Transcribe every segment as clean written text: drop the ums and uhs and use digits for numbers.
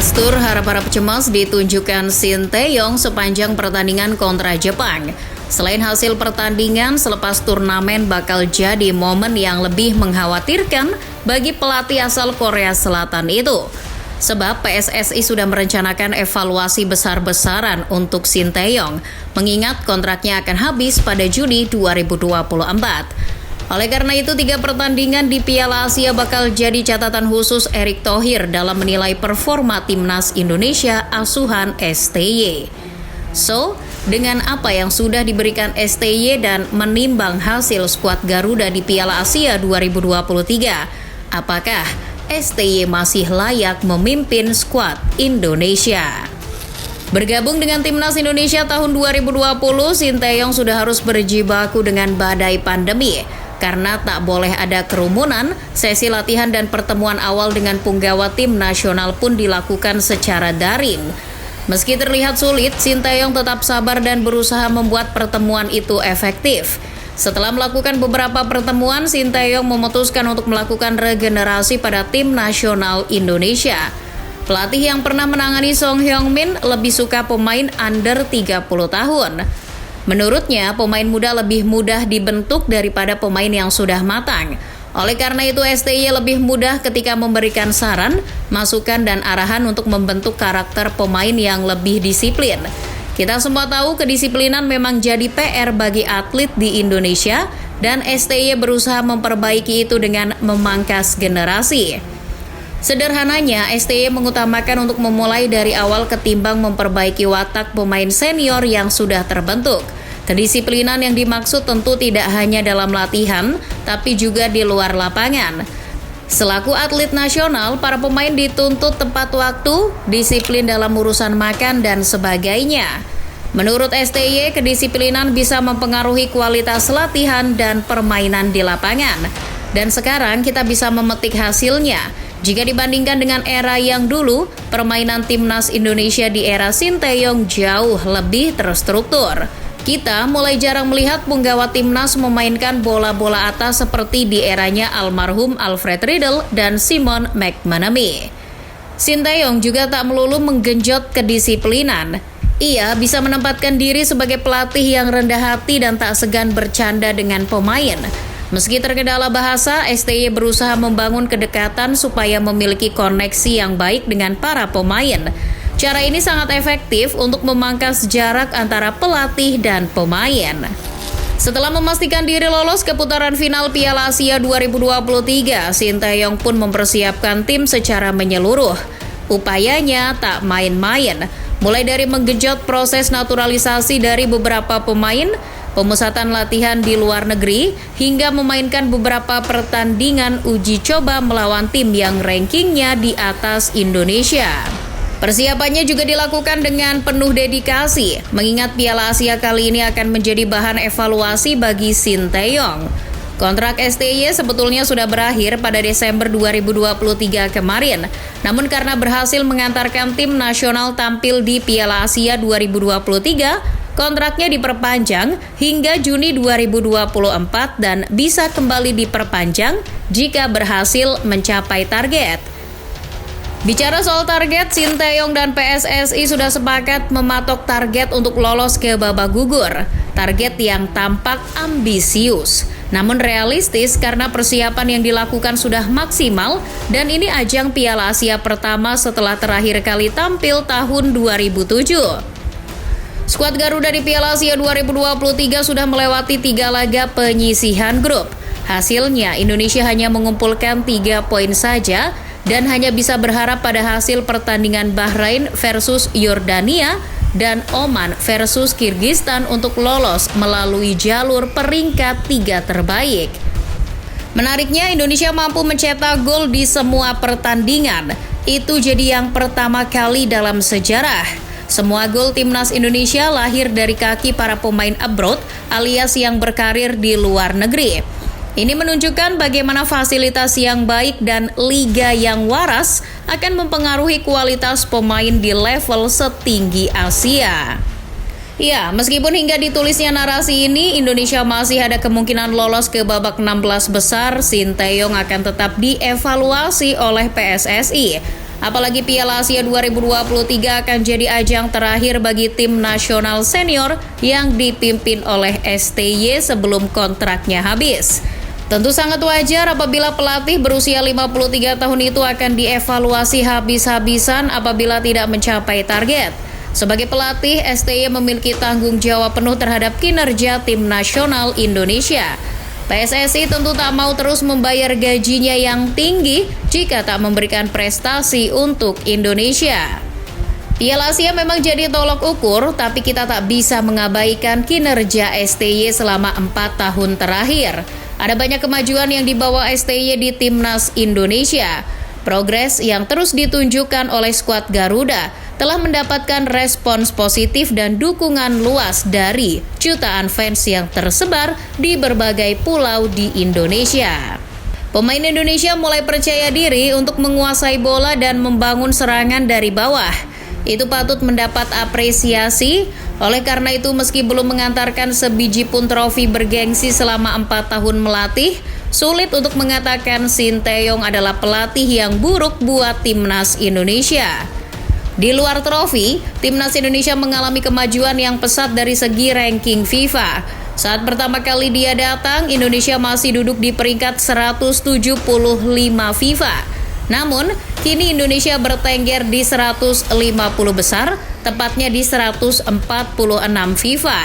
Gestur harap-harap cemas ditunjukkan Shin Tae-yong sepanjang pertandingan kontra Jepang. Selain hasil pertandingan, selepas turnamen bakal jadi momen yang lebih mengkhawatirkan bagi pelatih asal Korea Selatan itu. Sebab PSSI sudah merencanakan evaluasi besar-besaran untuk Shin Tae-yong, mengingat kontraknya akan habis pada Juni 2024. Oleh karena itu, 3 pertandingan di Piala Asia bakal jadi catatan khusus Erick Thohir dalam menilai performa timnas Indonesia asuhan STY. So, dengan apa yang sudah diberikan STY dan menimbang hasil skuad Garuda di Piala Asia 2023, apakah STY masih layak memimpin skuad Indonesia? Bergabung dengan timnas Indonesia tahun 2020, Shin Tae-yong sudah harus berjibaku dengan badai pandemi. Karena tak boleh ada kerumunan, sesi latihan dan pertemuan awal dengan punggawa tim nasional pun dilakukan secara daring. Meski terlihat sulit, Shin Tae-yong tetap sabar dan berusaha membuat pertemuan itu efektif. Setelah melakukan beberapa pertemuan, Shin Tae-yong memutuskan untuk melakukan regenerasi pada tim nasional Indonesia. Pelatih yang pernah menangani Song Hyung-min lebih suka pemain under 30 tahun. Menurutnya, pemain muda lebih mudah dibentuk daripada pemain yang sudah matang. Oleh karena itu, STY lebih mudah ketika memberikan saran, masukan, dan arahan untuk membentuk karakter pemain yang lebih disiplin. Kita semua tahu kedisiplinan memang jadi PR bagi atlet di Indonesia, dan STY berusaha memperbaiki itu dengan memangkas generasi. Sederhananya, STY mengutamakan untuk memulai dari awal ketimbang memperbaiki watak pemain senior yang sudah terbentuk. Kedisiplinan yang dimaksud tentu tidak hanya dalam latihan, tapi juga di luar lapangan. Selaku atlet nasional, para pemain dituntut tepat waktu, disiplin dalam urusan makan, dan sebagainya. Menurut STY, kedisiplinan bisa mempengaruhi kualitas latihan dan permainan di lapangan. Dan sekarang kita bisa memetik hasilnya. Jika dibandingkan dengan era yang dulu, permainan timnas Indonesia di era Shin Tae-yong jauh lebih terstruktur. Kita mulai jarang melihat punggawa timnas memainkan bola-bola atas seperti di eranya almarhum Alfred Riedel dan Simon McManamy. Shin Tae-yong juga tak melulu menggenjot kedisiplinan. Ia bisa menempatkan diri sebagai pelatih yang rendah hati dan tak segan bercanda dengan pemain. Meski terkendala bahasa, STY berusaha membangun kedekatan supaya memiliki koneksi yang baik dengan para pemain. Cara ini sangat efektif untuk memangkas jarak antara pelatih dan pemain. Setelah memastikan diri lolos ke putaran final Piala Asia 2023, Shin Tae-yong pun mempersiapkan tim secara menyeluruh. Upayanya tak main-main, mulai dari menggenjot proses naturalisasi dari beberapa pemain, pemusatan latihan di luar negeri, hingga memainkan beberapa pertandingan uji coba melawan tim yang rankingnya di atas Indonesia. Persiapannya juga dilakukan dengan penuh dedikasi, mengingat Piala Asia kali ini akan menjadi bahan evaluasi bagi Shin Tae-yong. Kontrak STY sebetulnya sudah berakhir pada Desember 2023 kemarin, namun karena berhasil mengantarkan tim nasional tampil di Piala Asia 2023, kontraknya diperpanjang hingga Juni 2024 dan bisa kembali diperpanjang jika berhasil mencapai target. Bicara soal target, Shin Tae-yong dan PSSI sudah sepakat mematok target untuk lolos ke babak gugur. Target yang tampak ambisius, namun realistis karena persiapan yang dilakukan sudah maksimal dan ini ajang Piala Asia pertama setelah terakhir kali tampil tahun 2007. Skuad Garuda di Piala Asia 2023 sudah melewati 3 laga penyisihan grup. Hasilnya, Indonesia hanya mengumpulkan 3 poin saja dan hanya bisa berharap pada hasil pertandingan Bahrain versus Yordania dan Oman versus Kirgistan untuk lolos melalui jalur peringkat 3 terbaik. Menariknya, Indonesia mampu mencetak gol di semua pertandingan. Itu jadi yang pertama kali dalam sejarah. Semua gol timnas Indonesia lahir dari kaki para pemain abroad alias yang berkarir di luar negeri. Ini menunjukkan bagaimana fasilitas yang baik dan liga yang waras akan mempengaruhi kualitas pemain di level setinggi Asia. Ya, meskipun hingga ditulisnya narasi ini, Indonesia masih ada kemungkinan lolos ke babak 16 besar, Shin Tae-yong akan tetap dievaluasi oleh PSSI. Apalagi Piala Asia 2023 akan jadi ajang terakhir bagi tim nasional senior yang dipimpin oleh STY sebelum kontraknya habis. Tentu sangat wajar apabila pelatih berusia 53 tahun itu akan dievaluasi habis-habisan apabila tidak mencapai target. Sebagai pelatih, STY memiliki tanggung jawab penuh terhadap kinerja tim nasional Indonesia. PSSI tentu tak mau terus membayar gajinya yang tinggi jika tak memberikan prestasi untuk Indonesia. Piala Asia memang jadi tolok ukur, tapi kita tak bisa mengabaikan kinerja STY selama 4 tahun terakhir. Ada banyak kemajuan yang dibawa STY di Timnas Indonesia. Progres yang terus ditunjukkan oleh skuad Garuda telah mendapatkan respons positif dan dukungan luas dari jutaan fans yang tersebar di berbagai pulau di Indonesia. Pemain Indonesia mulai percaya diri untuk menguasai bola dan membangun serangan dari bawah. Itu patut mendapat apresiasi. Oleh karena itu, meski belum mengantarkan sebiji pun trofi bergengsi selama 4 tahun melatih, sulit untuk mengatakan Sinteyong adalah pelatih yang buruk buat Timnas Indonesia. Di luar trofi, Timnas Indonesia mengalami kemajuan yang pesat dari segi ranking FIFA. Saat pertama kali dia datang, Indonesia masih duduk di peringkat 175 FIFA. Namun, kini Indonesia bertengger di 150 besar, tepatnya di 146 FIFA.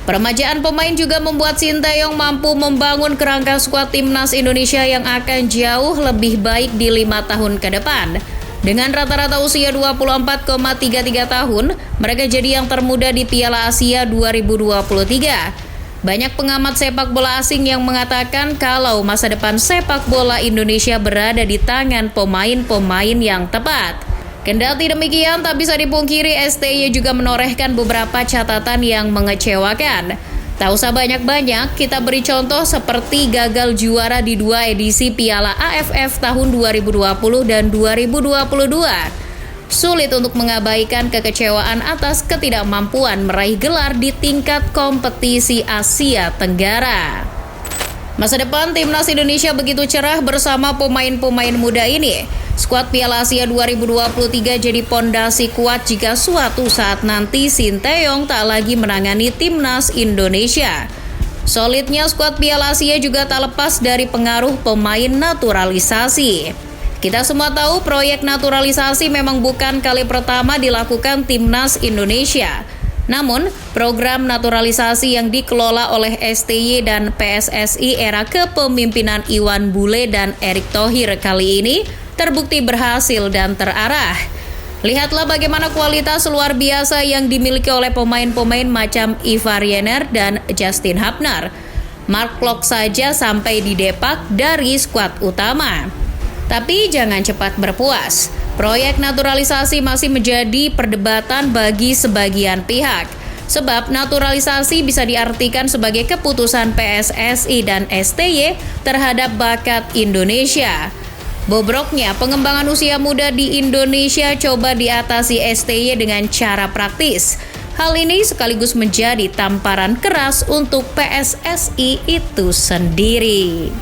Peremajaan pemain juga membuat Sinteyong mampu membangun kerangka skuad Timnas Indonesia yang akan jauh lebih baik di 5 tahun ke depan. Dengan rata-rata usia 24,33 tahun, mereka jadi yang termuda di Piala Asia 2023. Banyak pengamat sepak bola asing yang mengatakan kalau masa depan sepak bola Indonesia berada di tangan pemain-pemain yang tepat. Kendati demikian, tak bisa dipungkiri STY juga menorehkan beberapa catatan yang mengecewakan. Tak usah banyak-banyak, kita beri contoh seperti gagal juara di 2 edisi Piala AFF tahun 2020 dan 2022. Sulit untuk mengabaikan kekecewaan atas ketidakmampuan meraih gelar di tingkat kompetisi Asia Tenggara. Masa depan Timnas Indonesia begitu cerah bersama pemain-pemain muda ini. Skuad Piala Asia 2023 jadi pondasi kuat jika suatu saat nanti Sinteyong tak lagi menangani Timnas Indonesia. Solidnya skuad Piala Asia juga tak lepas dari pengaruh pemain naturalisasi. Kita semua tahu proyek naturalisasi memang bukan kali pertama dilakukan Timnas Indonesia. Namun, program naturalisasi yang dikelola oleh STY dan PSSI era kepemimpinan Iwan Bule dan Erick Thohir kali ini terbukti berhasil dan terarah. Lihatlah bagaimana kualitas luar biasa yang dimiliki oleh pemain-pemain macam Ivar Jenner dan Justin Hapner. Mark Klok saja sampai didepak dari skuad utama. Tapi jangan cepat berpuas. Proyek naturalisasi masih menjadi perdebatan bagi sebagian pihak. Sebab naturalisasi bisa diartikan sebagai keputusan PSSI dan STY terhadap bakat Indonesia. Bobroknya pengembangan usia muda di Indonesia coba diatasi STY dengan cara praktis. Hal ini sekaligus menjadi tamparan keras untuk PSSI itu sendiri.